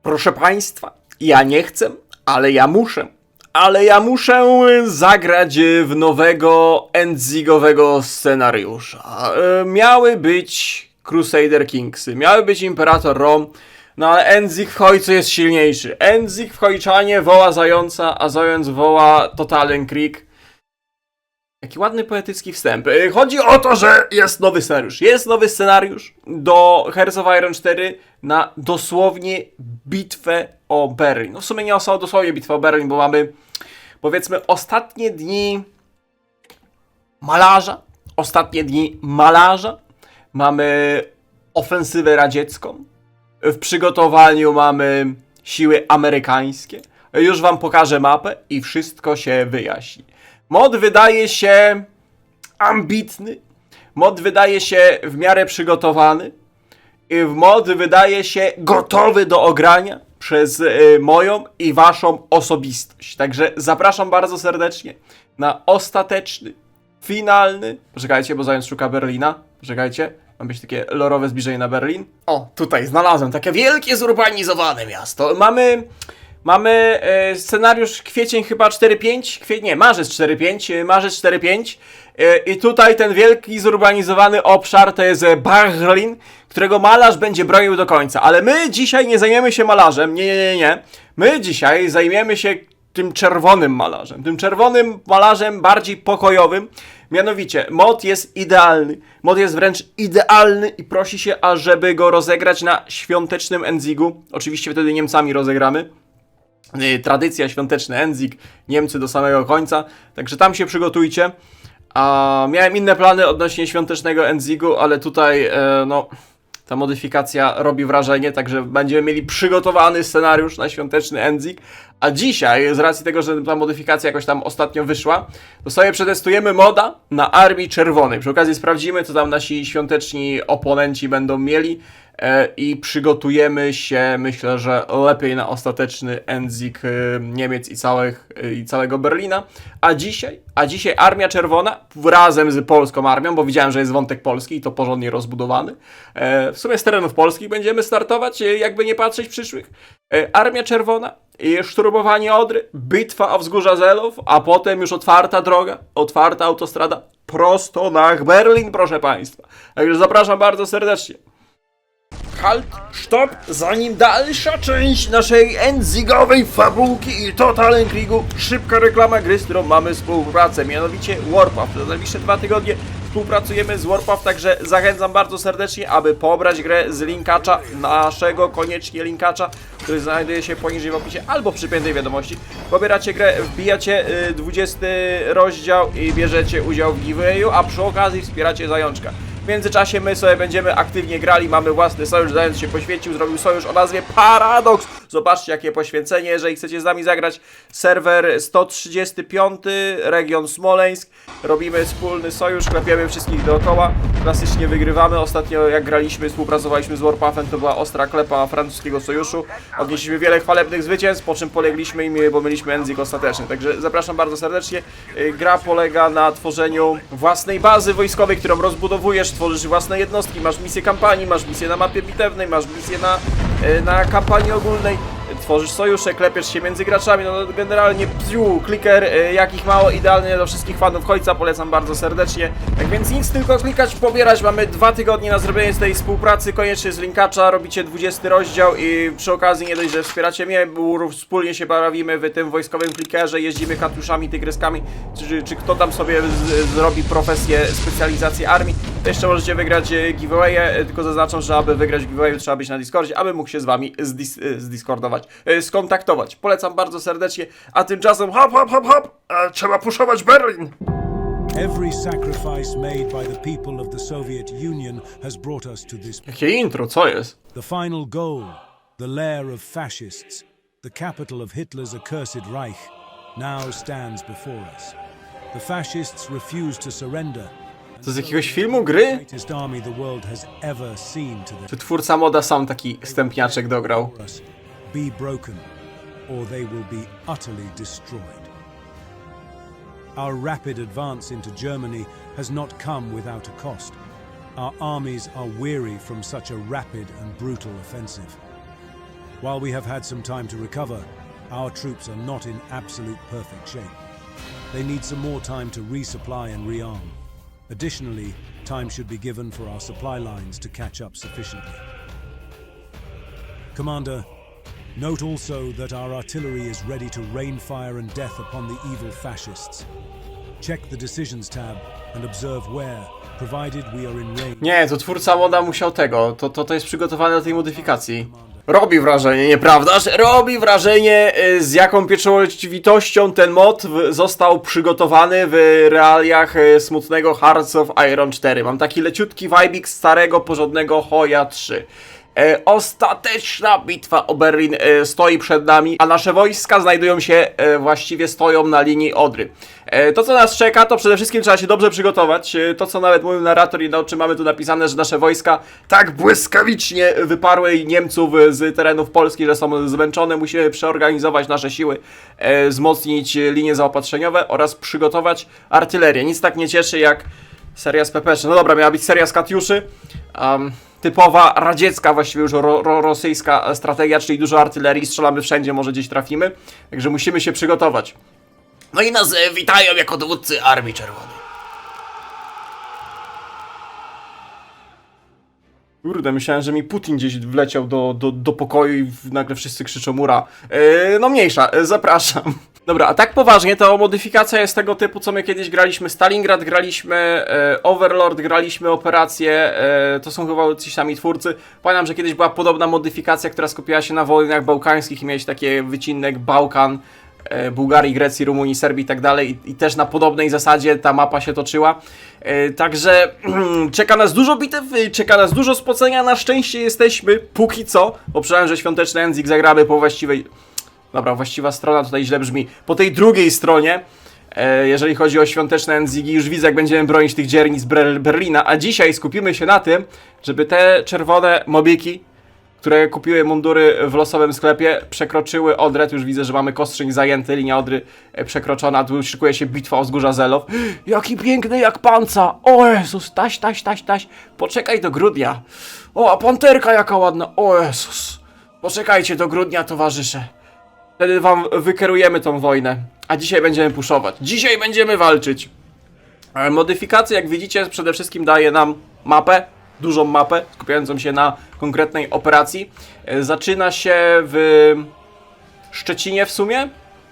Proszę Państwa, ja nie chcę, ale ja muszę. Ale ja muszę zagrać w nowego endzigowego scenariusza. Miały być Crusader Kingsy, miały być Imperator Rom, no ale Endzig w Chojcu jest silniejszy. Endzig w Chojczanie woła zająca, a zając woła Totalen Krieg. Jaki ładny poetycki wstęp. Chodzi o to, że jest nowy scenariusz. Jest nowy scenariusz do Hearts of Iron 4 na dosłownie bitwę o Berlin. No w sumie nie dosłownie bitwę o Berlin, bo mamy, powiedzmy, ostatnie dni malarza. Mamy ofensywę radziecką. W przygotowaniu mamy siły amerykańskie. Już wam pokażę mapę i wszystko się wyjaśni. Mod wydaje się ambitny, mod wydaje się w miarę przygotowany, mod wydaje się gotowy do ogrania przez moją i waszą osobistość. Także zapraszam bardzo serdecznie na ostateczny, finalny... Poczekajcie, bo zając szuka Berlina. Poczekajcie, ma być takie lorowe zbliżenie na Berlin. O, tutaj znalazłem takie wielkie, zurbanizowane miasto. Mamy scenariusz kwiecień chyba 4.5, marzec 4.5, i tutaj ten wielki zurbanizowany obszar to jest Berlin, którego malarz będzie bronił do końca, ale my dzisiaj nie zajmiemy się malarzem, nie. My dzisiaj zajmiemy się tym czerwonym malarzem bardziej pokojowym, mianowicie mod jest idealny, mod jest wręcz idealny i prosi się, ażeby go rozegrać na świątecznym Endzigu, oczywiście wtedy Niemcami rozegramy. Tradycja, świąteczny Endzig, Niemcy do samego końca, także tam się przygotujcie. A miałem inne plany odnośnie świątecznego Endzigu, ale tutaj ta modyfikacja robi wrażenie, także będziemy mieli przygotowany scenariusz na świąteczny Endzig. A dzisiaj, z racji tego, że ta modyfikacja jakoś tam ostatnio wyszła, to sobie przetestujemy moda na Armii Czerwonej. Przy okazji sprawdzimy, co tam nasi świąteczni oponenci będą mieli. I przygotujemy się, myślę, że lepiej na ostateczny Endzig Niemiec i całego Berlina. A dzisiaj Armia Czerwona razem z polską armią, bo widziałem, że jest wątek polski i to porządnie rozbudowany. W sumie z terenów polskich będziemy startować, jakby nie patrzeć przyszłych. Armia Czerwona, szturmowanie Odry, bitwa o wzgórza Zelów, a potem już otwarta droga, otwarta autostrada prosto na Berlin, proszę Państwa. Także zapraszam bardzo serdecznie. Halt, stop, zanim dalsza część naszej endzigowej fabułki i Totalen Kriegu, szybka reklama gry, z którą mamy współpracę, mianowicie Warpath. Przez najbliższe 2 tygodnie współpracujemy z Warpath, także zachęcam bardzo serdecznie, aby pobrać grę z linkacza, naszego koniecznie linkacza, który znajduje się poniżej w opisie albo w przypiętej wiadomości. Pobieracie grę, wbijacie 20 rozdział i bierzecie udział w giveawayu, a przy okazji wspieracie Zajączka. W międzyczasie my sobie będziemy aktywnie grali, mamy własny sojusz, Zając się poświęcił, zrobił sojusz o nazwie Paradox. Zobaczcie, jakie poświęcenie, jeżeli chcecie z nami zagrać. Serwer 135, region Smoleńsk. Robimy wspólny sojusz, klepiemy wszystkich dookoła. Klasycznie wygrywamy. Ostatnio jak graliśmy, współpracowaliśmy z Warpathem, to była ostra klepa francuskiego sojuszu. Odnieśliśmy wiele chwalebnych zwycięstw, po czym polegliśmy im, bo mieliśmy Endzig ostateczny. Także zapraszam bardzo serdecznie. Gra polega na tworzeniu własnej bazy wojskowej, którą rozbudowujesz, tworzysz własne jednostki, masz misję kampanii, masz misję na mapie bitewnej, masz misję na kampanii ogólnej, tworzysz sojusze, klepiesz się między graczami, no generalnie clicker, jakich mało, idealnie do wszystkich fanów Chojca, polecam bardzo serdecznie. Tak więc nic, tylko klikać, pobierać, mamy 2 tygodnie na zrobienie tej współpracy, koniecznie z linkacza, robicie 20 rozdział i przy okazji nie dość, że wspieracie mnie, bo wspólnie się bawimy w tym wojskowym clickerze, jeździmy katiuszami, tygreskami, czy kto tam sobie zrobi profesję, specjalizację armii, to jeszcze możecie wygrać giveawaye, tylko zaznaczam, że aby wygrać giveaway trzeba być na Discordzie, aby mógł się z wami skontaktować. Polecam bardzo serdecznie, a tymczasem hop, trzeba puszować Berlin! Every sacrifice made by the people of the Soviet Union has brought us to this. Jakie intro, co jest? The final goal, the lair of fascists, the capital of Hitler's accursed Reich, now stands before us. The fascists refuse to surrender. To z jakiegoś filmu, gry? Czy twórca moda sam taki stępniaczek dograł? Be broken, or they will be utterly destroyed. Our rapid advance into Germany has not come without a cost. Our armies are weary from such a rapid and brutal offensive. While we have had some time to recover, our troops are not in absolute perfect shape. They need some more time to resupply and rearm. Additionally, time should be given for our supply lines to catch up sufficiently. Commander, note also that our artillery is ready to rain fire and death upon the evil fascists. Check the Decisions tab and observe where, provided we are in range. Nie, to twórca moda musiał tego. To jest przygotowane do tej modyfikacji. Robi wrażenie, nieprawdaż? Robi wrażenie, z jaką pieczołowitością ten mod został przygotowany w realiach smutnego Hearts of Iron 4. Mam taki leciutki vibik starego, porządnego Hoja 3. Ostateczna bitwa o Berlin stoi przed nami, a nasze wojska znajdują się, właściwie stoją na linii Odry. To, co nas czeka, to przede wszystkim trzeba się dobrze przygotować. To, co nawet mówił narrator i na oczy mamy tu napisane, że nasze wojska tak błyskawicznie wyparły Niemców z terenów Polski, że są zmęczone. Musimy przeorganizować nasze siły, wzmocnić linie zaopatrzeniowe oraz przygotować artylerię. Nic tak nie cieszy jak seria z Pepeszy. No dobra, miała być seria z Katiuszy. Typowa radziecka, właściwie już rosyjska strategia, czyli dużo artylerii, strzelamy wszędzie, może gdzieś trafimy. Także musimy się przygotować. No i nas witają jako dowódcy Armii Czerwonej. Kurde, myślałem, że mi Putin gdzieś wleciał do pokoju i nagle wszyscy krzyczą ura. No mniejsza, zapraszam. Dobra, a tak poważnie, to modyfikacja jest tego typu, co my kiedyś graliśmy Stalingrad, graliśmy Overlord, graliśmy Operację, to są chyba ci sami twórcy. Pamiętam, że kiedyś była podobna modyfikacja, która skupiała się na wojnach bałkańskich i miałeś takie wycinek Bałkan, Bułgarii, Grecji, Rumunii, Serbii i tak dalej i też na podobnej zasadzie ta mapa się toczyła. Także czeka nas dużo bitew, czeka nas dużo spocenia, na szczęście jesteśmy póki co, bo przynajmniej, że świąteczny Endzik zagramy po właściwej... Dobra, właściwa strona tutaj źle brzmi. Po tej drugiej stronie, jeżeli chodzi o świąteczne Endzigi, już widzę, jak będziemy bronić tych dziernic Berlina, a dzisiaj skupimy się na tym, żeby te czerwone mobiki, które kupiły mundury w losowym sklepie, przekroczyły Odrę. Już widzę, że mamy Kostrzyń zajęty, linia Odry przekroczona, tu szykuje się bitwa o wzgórza Zelow. Jaki piękny jak panca! O Jezus, taś. Poczekaj do grudnia. O, a panterka jaka ładna! O Jezus! Poczekajcie do grudnia, towarzysze. Wtedy wam wykierujemy tą wojnę. A dzisiaj będziemy puszować. Dzisiaj będziemy walczyć. Modyfikacja, jak widzicie, przede wszystkim daje nam mapę. Dużą mapę, skupiającą się na konkretnej operacji. Zaczyna się w Szczecinie w sumie.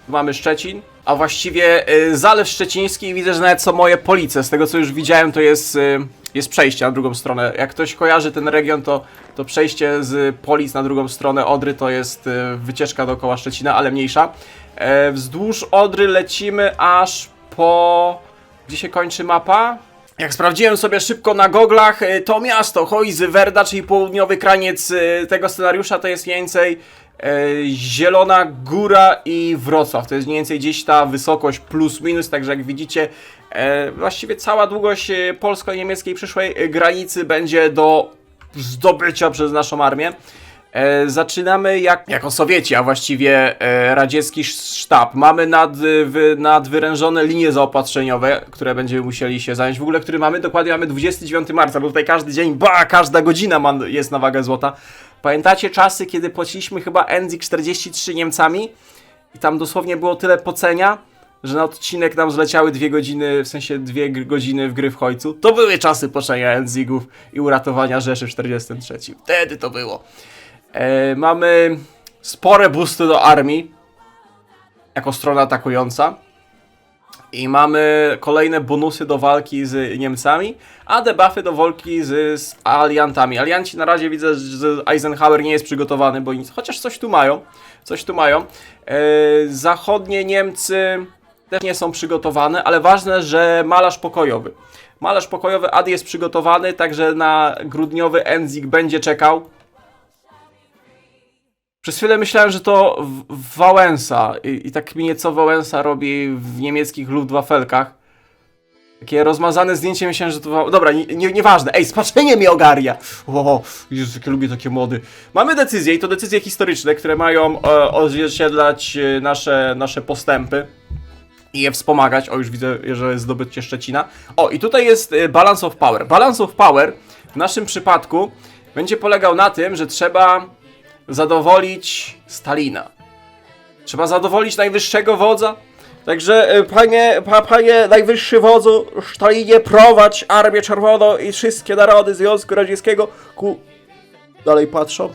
Mamy Szczecin. A właściwie Zalew Szczeciński i widzę, że nawet są moje Police. Z tego co już widziałem, to jest przejście na drugą stronę. Jak ktoś kojarzy ten region, to przejście z Polic na drugą stronę Odry to jest wycieczka dookoła Szczecina, ale mniejsza. Wzdłuż Odry lecimy aż po... Gdzie się kończy mapa? Jak sprawdziłem sobie szybko na goglach, to miasto Hojzy-Werda, czyli południowy kraniec tego scenariusza, to jest mniej więcej Zielona Góra i Wrocław. To jest mniej więcej gdzieś ta wysokość plus minus, także jak widzicie, właściwie cała długość polsko-niemieckiej przyszłej granicy będzie do zdobycia przez naszą armię. Zaczynamy jako Sowieci, a właściwie radziecki sztab. Mamy nadwyrężone linie zaopatrzeniowe, które będziemy musieli się zająć. W ogóle, który mamy? Dokładnie mamy 29 marca, bo tutaj każdy dzień, każda godzina jest na wagę złota. Pamiętacie czasy, kiedy płaciliśmy chyba Endzik 43 Niemcami? I tam dosłownie było tyle pocenia, że na odcinek nam zleciały 2 godziny, w sensie 2 godziny w gry w Chojcu. To były czasy płacenia Endzigów i uratowania Rzeszy w 43. Wtedy to było. Mamy spore boosty do armii jako strona atakująca i mamy kolejne bonusy do walki z Niemcami, a debuffy do walki z aliantami. Alianci na razie widzę, że Eisenhower nie jest przygotowany, bo chociaż coś tu mają. Zachodnie Niemcy też nie są przygotowane, ale ważne, że malarz pokojowy Adi jest przygotowany, także na grudniowy Endzik będzie czekał. Przez chwilę myślałem, że to Wałęsa i tak mi nieco Wałęsa robi w niemieckich Luftwaffe'kach. Takie rozmazane zdjęcie, myślałem, że to... Dobra, nieważne. Ej, spaczenie mnie ogarnia! O, Jezus, jak ja lubię takie mody. Mamy decyzje i to decyzje historyczne, które mają odzwierciedlać nasze postępy i je wspomagać. O, już widzę, że jest zdobycie Szczecina. O, i tutaj jest Balance of Power. Balance of Power w naszym przypadku będzie polegał na tym, że trzeba zadowolić Stalina. Trzeba zadowolić najwyższego wodza. Także, panie najwyższy wodzu, Stalinie, prowadź Armię Czerwoną i wszystkie narody Związku Radzieckiego ku... Dalej patrzą.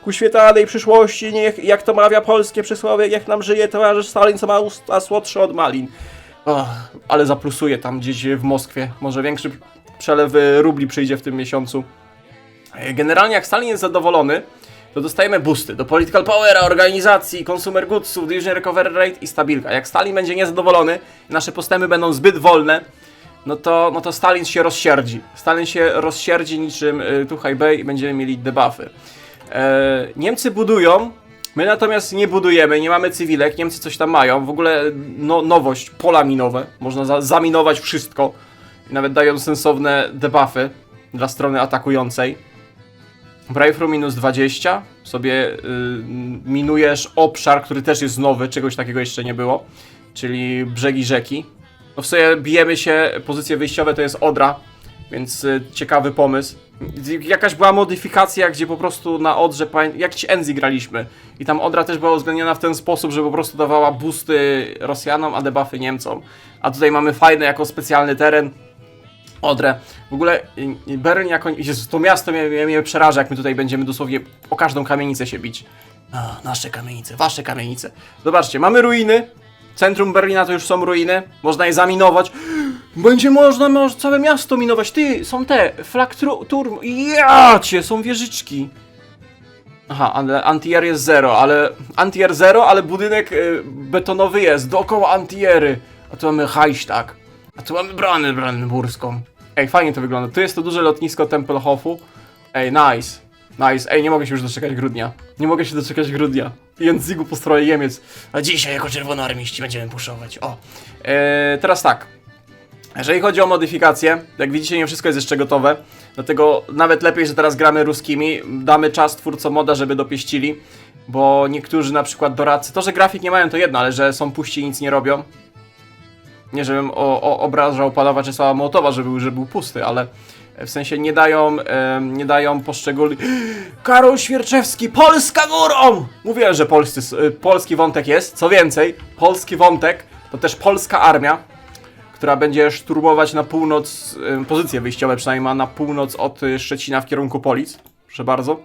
Ku świetlanej przyszłości, niech, jak to mawia polskie przysłowie, niech nam żyje towarzysz Stalin, co ma usta słodsze od malin. Ale zaplusuje tam gdzieś w Moskwie. Może większy przelew rubli przyjdzie w tym miesiącu. Generalnie jak Stalin jest zadowolony, to dostajemy boosty do Political Powera, organizacji, Consumer Goodsów, Division Recovery Rate i stabilka. Jak Stalin będzie niezadowolony, nasze postępy będą zbyt wolne, no to Stalin się rozsierdzi. Stalin się rozsierdzi niczym Tuchaj Bey i będziemy mieli debuffy. Niemcy budują, my natomiast nie budujemy, nie mamy cywilek, Niemcy coś tam mają. W ogóle nowość, pola minowe, można zaminować wszystko. I nawet dają sensowne debuffy dla strony atakującej. Breakthrough minus 20, sobie minujesz obszar, który też jest nowy, czegoś takiego jeszcze nie było, czyli brzegi rzeki. No w sobie bijemy się, pozycje wyjściowe to jest Odra, więc ciekawy pomysł. Jakaś była modyfikacja, gdzie po prostu na Odrze, jakiś Enzi graliśmy i tam Odra też była uwzględniona w ten sposób, że po prostu dawała boosty Rosjanom, a debuffy Niemcom. A tutaj mamy fajny jako specjalny teren Odrę. W ogóle Berlin jako... Jezus, to miasto mnie przeraża, jak my tutaj będziemy dosłownie o każdą kamienicę się bić. Nasze kamienice, wasze kamienice. Zobaczcie, mamy ruiny. Centrum Berlina to już są ruiny. Można je zaminować. Będzie można całe miasto minować. Ty, są te, turm. Jacie, są wieżyczki. Aha, ale anti-air jest 0, ale budynek betonowy jest. Dookoła anti-airy. A tu mamy Reichstag. A tu mamy bronę brandenburską. Ej, fajnie to wygląda. Tu jest to duże lotnisko Tempelhofu. Ej, nice. Ej, nie mogę się już doczekać grudnia. Języku po stroje Niemiec. A dzisiaj jako czerwonoarmiści będziemy puszować. O. Teraz tak. Jeżeli chodzi o modyfikacje, jak widzicie, nie wszystko jest jeszcze gotowe. Dlatego nawet lepiej, że teraz gramy ruskimi. Damy czas twórcom moda, żeby dopieścili. Bo niektórzy na przykład doradcy, to, że grafik nie mają to jedno, ale że są puści i nic nie robią. Nie, żebym obrażał pana Władysława Mołotowa, że był pusty, ale w sensie nie dają poszczególnych... Karol Świerczewski, Polska górą! Mówiłem, że polski wątek jest. Co więcej, polski wątek to też polska armia, która będzie szturmować na północ, pozycje wyjściowe przynajmniej ma na północ od Szczecina w kierunku Polic. Proszę bardzo.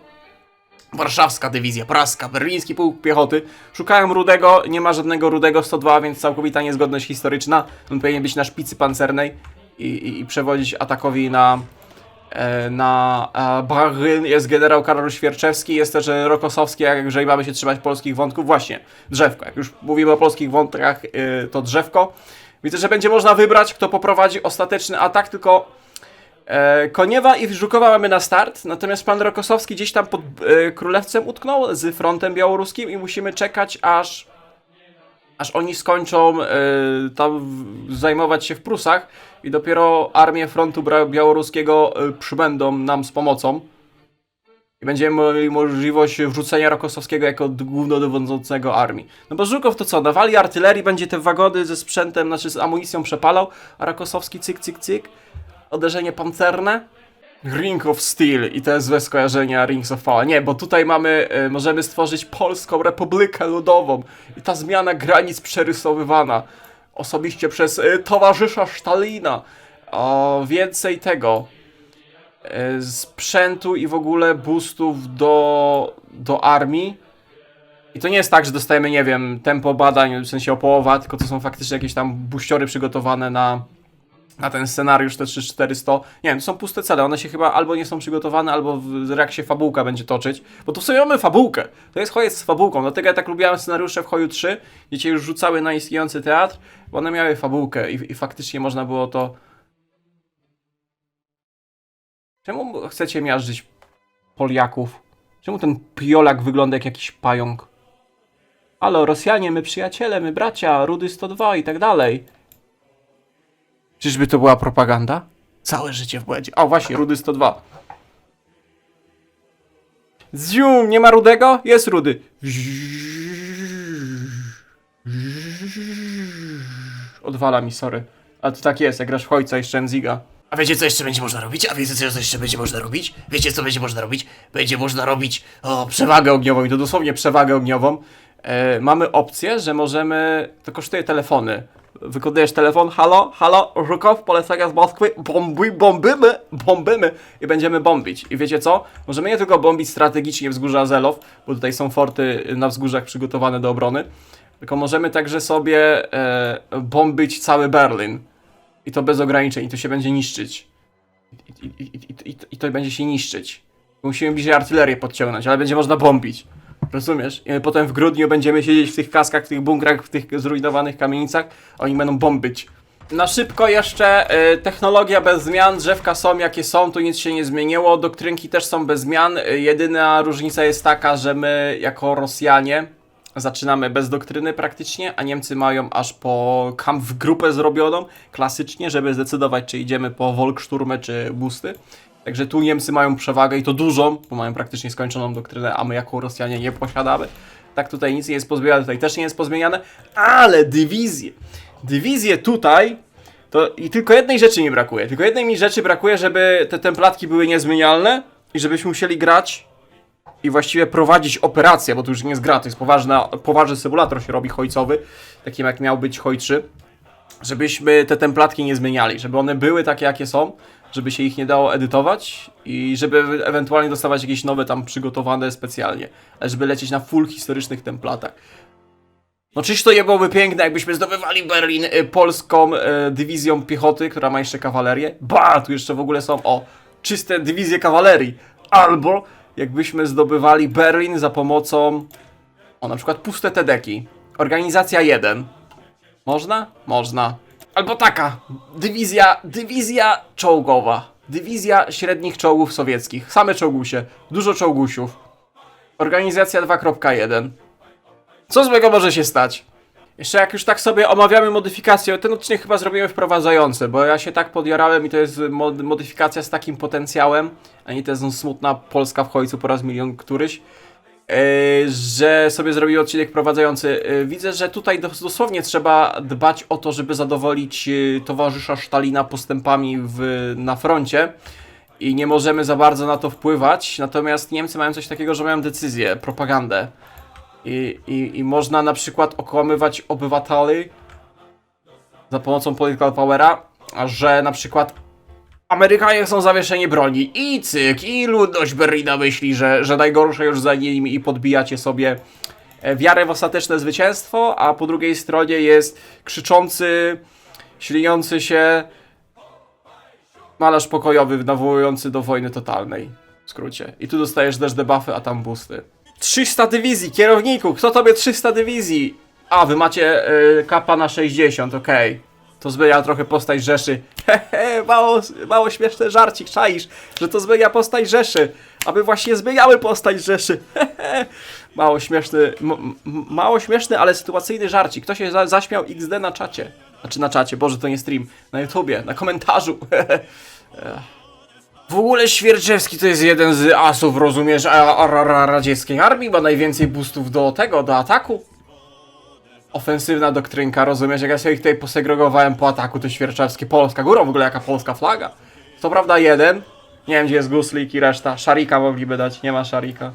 Warszawska dywizja, praska, berliński pułk piechoty. Szukałem Rudego, nie ma żadnego Rudego 102, więc całkowita niezgodność historyczna. On powinien być na szpicy pancernej i przewodzić atakowi na Berlin. Jest generał Karol Świerczewski, jest też Rokosowski, jeżeli mamy się trzymać polskich wątków. Właśnie, drzewko. Jak już mówimy o polskich wątkach, to drzewko. Widzę, że będzie można wybrać, kto poprowadzi ostateczny atak, tylko Koniewa i Żukowa mamy na start, natomiast pan Rokosowski gdzieś tam pod Królewcem utknął z frontem białoruskim i musimy czekać, aż oni skończą tam zajmować się w Prusach i dopiero armię frontu białoruskiego przybędą nam z pomocą. I będziemy mieli możliwość wrzucenia Rokosowskiego jako głównodowodzącego armii. No bo Żukow to co, nawali artylerii, będzie te wagony ze sprzętem, znaczy z amunicją przepalał, a Rokosowski cyk, cyk, cyk. Uderzenie pancerne. Ring of Steel i to jest złe skojarzenia Rings of Power. Nie, bo tutaj możemy stworzyć Polską Republikę Ludową i ta zmiana granic przerysowywana osobiście przez towarzysza Stalina. O, więcej tego sprzętu i w ogóle boostów do armii. I to nie jest tak, że dostajemy, nie wiem, tempo badań, w sensie o połowa, tylko to są faktycznie jakieś tam buściory przygotowane na ten scenariusz, te 3-400. Nie wiem, to są puste cele, one się chyba albo nie są przygotowane, albo jak się fabułka będzie toczyć. Bo tu w sumie mamy fabułkę. To jest Hojec z fabułką, dlatego ja tak lubiałem scenariusze w Hoju 3, gdzie cię już rzucały na istniejący teatr, bo one miały fabułkę i faktycznie można było to... Czemu chcecie miażdżyć Poliaków? Czemu ten Piolak wygląda jak jakiś pająk? Halo, Rosjanie, my przyjaciele, my bracia, Rudy 102 i tak dalej. Czyżby to była propaganda? Całe życie w błędzie. O, właśnie, Rudy 102. Zium, nie ma Rudego? Jest Rudy. Odwala mi, sorry. Ale to tak jest, jak grasz w Hojca i Szczędziga. A wiecie, co jeszcze będzie można robić? Co jeszcze będzie można robić? Wiecie, co będzie można robić? Będzie można robić przewagę ogniową i to dosłownie przewagę ogniową. Mamy opcję, że możemy... To kosztuje telefony. Wykodujesz telefon, halo, Żukow, polecenia z Moskwy, bombymy i będziemy bombić. I wiecie co? Możemy nie tylko bombić strategicznie wzgórza Azelow, bo tutaj są forty na wzgórzach przygotowane do obrony, tylko możemy także sobie bombić cały Berlin. I to bez ograniczeń, i to się będzie niszczyć. I to będzie się niszczyć. Musimy bliżej artylerię podciągnąć, ale będzie można bombić. Rozumiesz? I my potem w grudniu będziemy siedzieć w tych kaskach, w tych bunkrach, w tych zrujnowanych kamienicach, oni będą bombić. Na szybko jeszcze, technologia bez zmian, drzewka są jakie są, tu nic się nie zmieniło, doktrynki też są bez zmian, jedyna różnica jest taka, że my jako Rosjanie zaczynamy bez doktryny praktycznie, a Niemcy mają aż po Kampfgruppe zrobioną, klasycznie, żeby zdecydować, czy idziemy po Volkssturmę, czy Busty. Także tu Niemcy mają przewagę i to dużą, bo mają praktycznie skończoną doktrynę, a my jako Rosjanie nie posiadamy. Tak, tutaj nic nie jest pozmieniane, tutaj też nie jest pozmieniane, ale dywizje tutaj, to i tylko jednej rzeczy mi brakuje. Tylko jednej mi rzeczy brakuje, żeby te templatki były niezmienialne i żebyśmy musieli grać i właściwie prowadzić operację, bo to już nie jest gra, to jest poważny symulator się robi hojcowy, takim jak miał być Hoj 3, żebyśmy te templatki nie zmieniali, żeby one były takie jakie są, żeby się ich nie dało edytować i żeby ewentualnie dostawać jakieś nowe tam przygotowane specjalnie, ale żeby lecieć na full historycznych templatach. No czyż to nie byłoby piękne, jakbyśmy zdobywali Berlin polską dywizją piechoty, która ma jeszcze kawalerię? Tu jeszcze w ogóle są, czyste dywizje kawalerii. Albo jakbyśmy zdobywali Berlin za pomocą, na przykład puste Tedeki. Organizacja 1. Można? Można. Albo taka, dywizja czołgowa. Dywizja średnich czołgów sowieckich. Same czołgusie. Dużo czołgusiów. Organizacja 2.1. Co złego może się stać? Jeszcze jak już tak sobie omawiamy modyfikację, ten odcinek chyba zrobimy wprowadzający, bo ja się tak podjarałem i to jest modyfikacja z takim potencjałem, a nie to jest smutna Polska w Hojcu po raz milion któryś, że sobie zrobił odcinek wprowadzający. Widzę, że tutaj dosłownie trzeba dbać o to, żeby zadowolić towarzysza Stalina postępami na froncie i nie możemy za bardzo na to wpływać, natomiast Niemcy mają coś takiego, że mają decyzję, propagandę. I można na przykład okłamywać obywateli za pomocą political powera, że na przykład Amerykanie są zawieszeni broni i cyk, i ludność Berlina myśli, że najgorsze już za nimi i podbijacie sobie wiarę w ostateczne zwycięstwo, a po drugiej stronie jest krzyczący, śliniący się malarz pokojowy nawołujący do wojny totalnej, w skrócie. I tu dostajesz też debuffy, a tam boosty. 300 dywizji, kierowniku, kto tobie 300 dywizji? A, wy macie kapa na 60, okej. To zmienia trochę postać Rzeszy. Hehe, mało śmieszny żarcik, czaisz, że to zmienia postać Rzeszy. Aby właśnie zmieniały postać Rzeszy. Hehe. Mało śmieszny, ale sytuacyjny żarcik. Kto się zaśmiał XD na czacie? Znaczy na czacie, Boże, to nie stream. Na YouTubie, na komentarzu. W ogóle Świerczewski to jest jeden z asów, rozumiesz, radzieckiej armii, ma najwięcej boostów do ataku. Ofensywna doktrynka, rozumiesz, jak ja sobie ich tutaj posegregowałem po ataku, to Świerczewski, Polska górą, w ogóle jaka polska flaga. Co prawda jeden, nie wiem gdzie jest Guslik i reszta, Szarika mogliby dać, nie ma Szarika.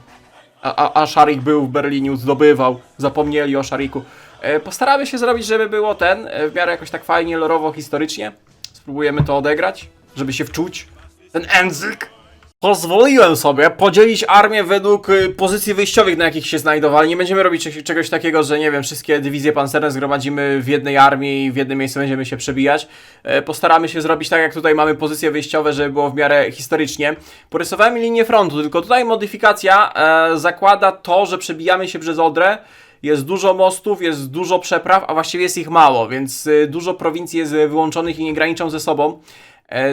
A Szarik był w Berlinie, zdobywał, zapomnieli o Szariku. Postaramy się zrobić, żeby było w miarę jakoś tak fajnie, lorowo, historycznie. Spróbujemy to odegrać, żeby się wczuć. Ten język. Pozwoliłem sobie podzielić armię według pozycji wyjściowych, na jakich się znajdowali. Nie będziemy robić czegoś takiego, że nie wiem, wszystkie dywizje pancerne zgromadzimy w jednej armii i w jednym miejscu będziemy się przebijać. Postaramy się zrobić tak, jak tutaj mamy pozycje wyjściowe, żeby było w miarę historycznie. Porysowałem linię frontu, tylko tutaj modyfikacja zakłada to, że przebijamy się przez Odrę. Jest dużo mostów, jest dużo przepraw, a właściwie jest ich mało, więc dużo prowincji jest wyłączonych i nie graniczą ze sobą.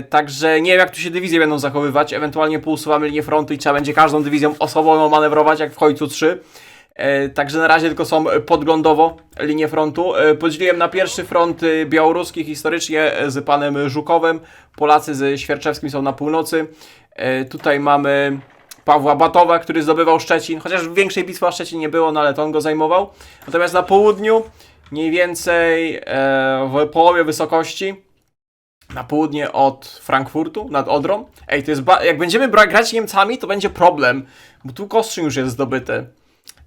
Także nie wiem, jak tu się dywizje będą zachowywać, ewentualnie pousuwamy linię frontu i trzeba będzie każdą dywizją osobową manewrować, jak w Hojcu 3. Także na razie tylko są podglądowo linie frontu. Podzieliłem na pierwszy front białoruski historycznie z panem Żukowem, Polacy ze Świerczewskim są na północy. Tutaj mamy Pawła Batowa, który zdobywał Szczecin, chociaż większej bitwy o Szczecin nie było, no ale to on go zajmował. Natomiast na południu, mniej więcej w połowie wysokości, na południe od Frankfurtu, nad Odrą. Ej, to jest jak będziemy grać Niemcami, to będzie problem, bo tu Kostrzyn już jest zdobyty.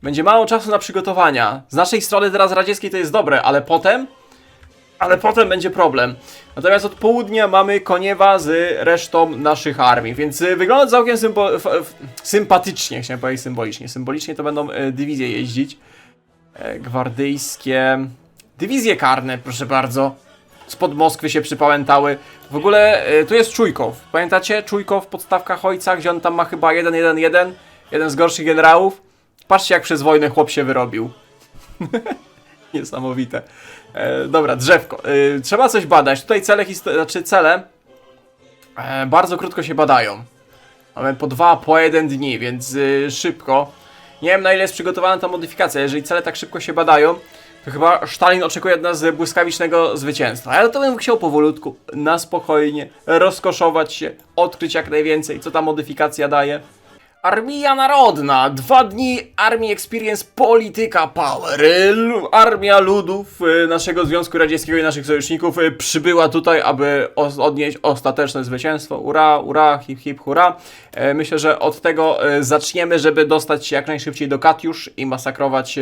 Będzie mało czasu na przygotowania. Z naszej strony teraz radzieckiej to jest dobre, ale potem będzie problem. Natomiast od południa mamy Koniewa z resztą naszych armii, więc wygląda całkiem sympatycznie, chciałem powiedzieć symbolicznie. Symbolicznie to będą dywizje jeździć. Gwardyjskie... Dywizje karne, proszę bardzo. Spod Moskwy się przypałętały. W ogóle tu jest Czujkow. Pamiętacie? Czujkow, podstawka Hojca, gdzie on tam ma chyba 1-1-1. Jeden z gorszych generałów. Patrzcie, jak przez wojnę chłop się wyrobił. Niesamowite. Dobra, drzewko. Trzeba coś badać. Tutaj cele bardzo krótko się badają. Mamy po 2, po 1 dni, więc szybko. Nie wiem, na ile jest przygotowana ta modyfikacja. Jeżeli cele tak szybko się badają, to chyba Stalin oczekuje od nas błyskawicznego zwycięstwa. Ale to bym chciał powolutku, na spokojnie, rozkoszować się, odkryć jak najwięcej, co ta modyfikacja daje. Armia Narodna, 2 dni Army Experience Polityka Power. Armia ludów naszego Związku Radzieckiego i naszych sojuszników przybyła tutaj, aby odnieść ostateczne zwycięstwo. Ura, ura, hip hip hura. Myślę, że od tego zaczniemy, żeby dostać się jak najszybciej do Katiusz i masakrować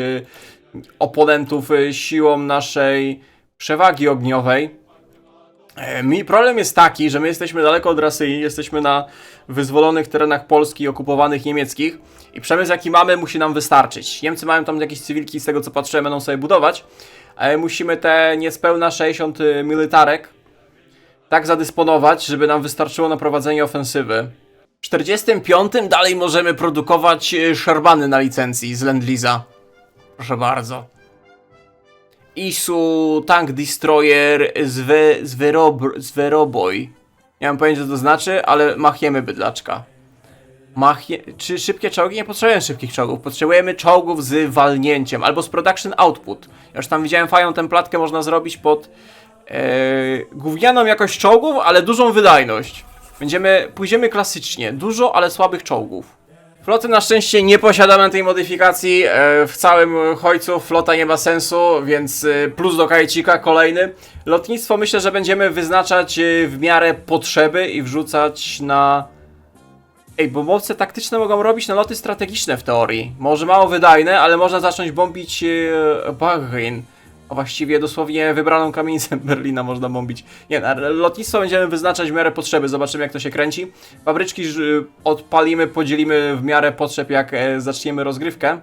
oponentów siłą naszej przewagi ogniowej. Problem jest taki, że my jesteśmy daleko od Rosji, jesteśmy na wyzwolonych terenach Polski okupowanych niemieckich i przemysł jaki mamy musi nam wystarczyć. Niemcy mają tam jakieś cywilki, z tego co patrzyłem, będą sobie budować, ale musimy te niespełna 60 militarek tak zadysponować, żeby nam wystarczyło na prowadzenie ofensywy. W 45 dalej możemy produkować Sherbany na licencji z Lend-Leasa. Proszę bardzo. ISU Tank Destroyer Zveroboj. Nie mam pojęcia, co to znaczy, ale machiemy bydlaczka. Czy szybkie czołgi? Nie potrzebujemy szybkich czołgów. Potrzebujemy czołgów z walnięciem albo z production output. Ja już tam widziałem fajną templatkę, można zrobić pod gównianą jakość czołgów, ale dużą wydajność. Pójdziemy klasycznie. Dużo, ale słabych czołgów. Floty na szczęście nie posiadamy tej modyfikacji. W całym Hojcu flota nie ma sensu, więc plus do kajcika kolejny. Lotnictwo myślę, że będziemy wyznaczać w miarę potrzeby i wrzucać na... bombowce taktyczne mogą robić na loty strategiczne w teorii. Może mało wydajne, ale można zacząć bombić Bahrain. A właściwie dosłownie wybraną kamienicę Berlina można bombić. Nie, lotnictwo będziemy wyznaczać w miarę potrzeby, zobaczymy jak to się kręci. Fabryczki odpalimy, podzielimy w miarę potrzeb jak zaczniemy rozgrywkę.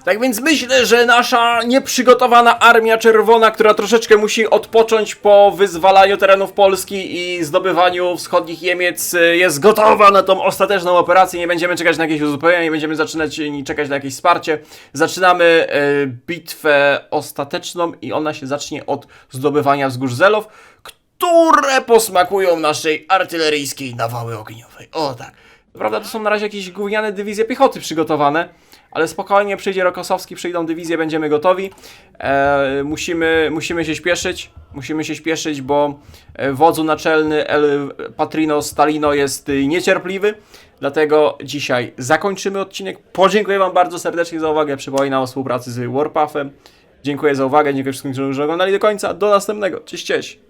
Tak więc myślę, że nasza nieprzygotowana Armia Czerwona, która troszeczkę musi odpocząć po wyzwalaniu terenów Polski i zdobywaniu wschodnich Niemiec, jest gotowa na tą ostateczną operację. Nie będziemy czekać na jakieś uzupełnienie, nie będziemy czekać na jakieś wsparcie. Zaczynamy bitwę ostateczną i ona się zacznie od zdobywania wzgórz Zelow, które posmakują naszej artyleryjskiej nawały ogniowej. O tak. Prawda, to są na razie jakieś gówniane dywizje piechoty przygotowane, ale spokojnie, przyjdzie Rokosowski, przyjdą dywizje, będziemy gotowi. Musimy się śpieszyć. Musimy się śpieszyć, bo wodzu naczelny El Patrino Stalino jest niecierpliwy. Dlatego dzisiaj zakończymy odcinek. Podziękuję wam bardzo serdecznie za uwagę. Przypominam o współpracy z Warpathem. Dziękuję za uwagę, dziękuję wszystkim, którzy już oglądali do końca. Do następnego. Cześć, cześć!